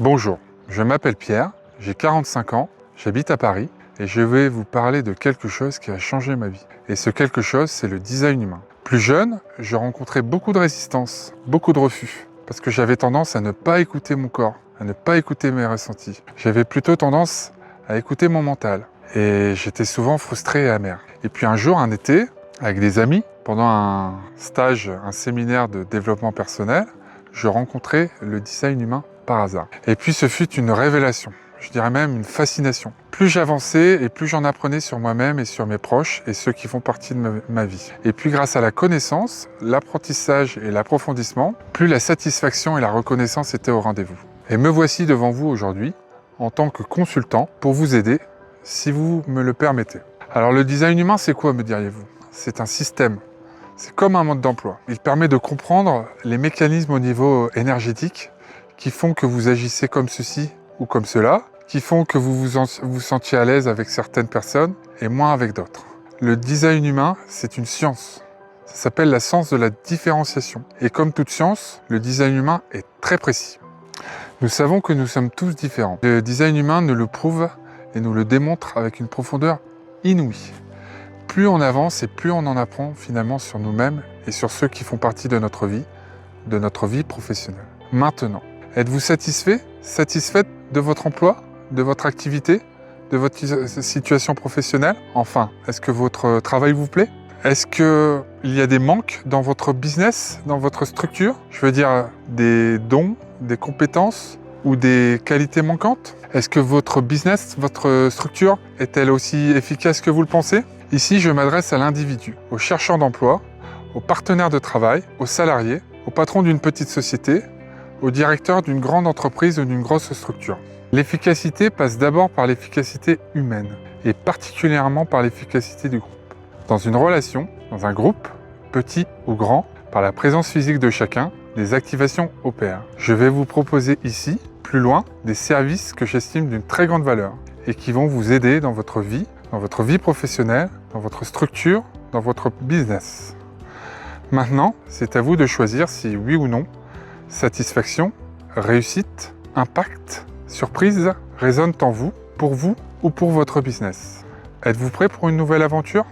Bonjour, je m'appelle Pierre, j'ai 45 ans, j'habite à Paris et je vais vous parler de quelque chose qui a changé ma vie. Et ce quelque chose, c'est le design humain. Plus jeune, je rencontrais beaucoup de résistance, beaucoup de refus, parce que j'avais tendance à ne pas écouter mon corps, à ne pas écouter mes ressentis. J'avais plutôt tendance à écouter mon mental et j'étais souvent frustré et amer. Et puis un jour, un été, avec des amis, pendant un stage, un séminaire de développement personnel, je rencontrais le design humain par hasard. Et puis ce fut une révélation, je dirais même une fascination. Plus j'avançais et plus j'en apprenais sur moi-même et sur mes proches et ceux qui font partie de ma vie. Et puis grâce à la connaissance, l'apprentissage et l'approfondissement, plus la satisfaction et la reconnaissance étaient au rendez-vous. Et me voici devant vous aujourd'hui en tant que consultant pour vous aider si vous me le permettez. Alors le design humain, c'est quoi, me diriez-vous? C'est un système. C'est comme un mode d'emploi. Il permet de comprendre les mécanismes au niveau énergétique qui font que vous agissez comme ceci ou comme cela, qui font que vous vous sentiez à l'aise avec certaines personnes et moins avec d'autres. Le design humain, c'est une science. Ça s'appelle la science de la différenciation. Et comme toute science, le design humain est très précis. Nous savons que nous sommes tous différents. Le design humain nous le prouve et nous le démontre avec une profondeur inouïe. Plus on avance et plus on en apprend finalement sur nous-mêmes et sur ceux qui font partie de notre vie professionnelle. Maintenant, êtes-vous satisfaite de votre emploi, de votre activité, de votre situation professionnelle? Enfin, est-ce que votre travail vous plaît? Est-ce qu'il y a des manques dans votre business, dans votre structure? Je veux dire, des dons, des compétences ou des qualités manquantes? Est-ce que votre business, votre structure est-elle aussi efficace que vous le pensez? Ici, je m'adresse à l'individu, aux chercheurs d'emploi, aux partenaires de travail, aux salariés, aux patrons d'une petite société, au directeur d'une grande entreprise ou d'une grosse structure. L'efficacité passe d'abord par l'efficacité humaine, et particulièrement par l'efficacité du groupe. Dans une relation, dans un groupe, petit ou grand, par la présence physique de chacun, des activations opèrent. Je vais vous proposer ici, plus loin, des services que j'estime d'une très grande valeur, et qui vont vous aider dans votre vie professionnelle, dans votre structure, dans votre business. Maintenant, c'est à vous de choisir si oui ou non, satisfaction, réussite, impact, surprise résonnent en vous ou pour votre business. Êtes-vous prêt pour une nouvelle aventure?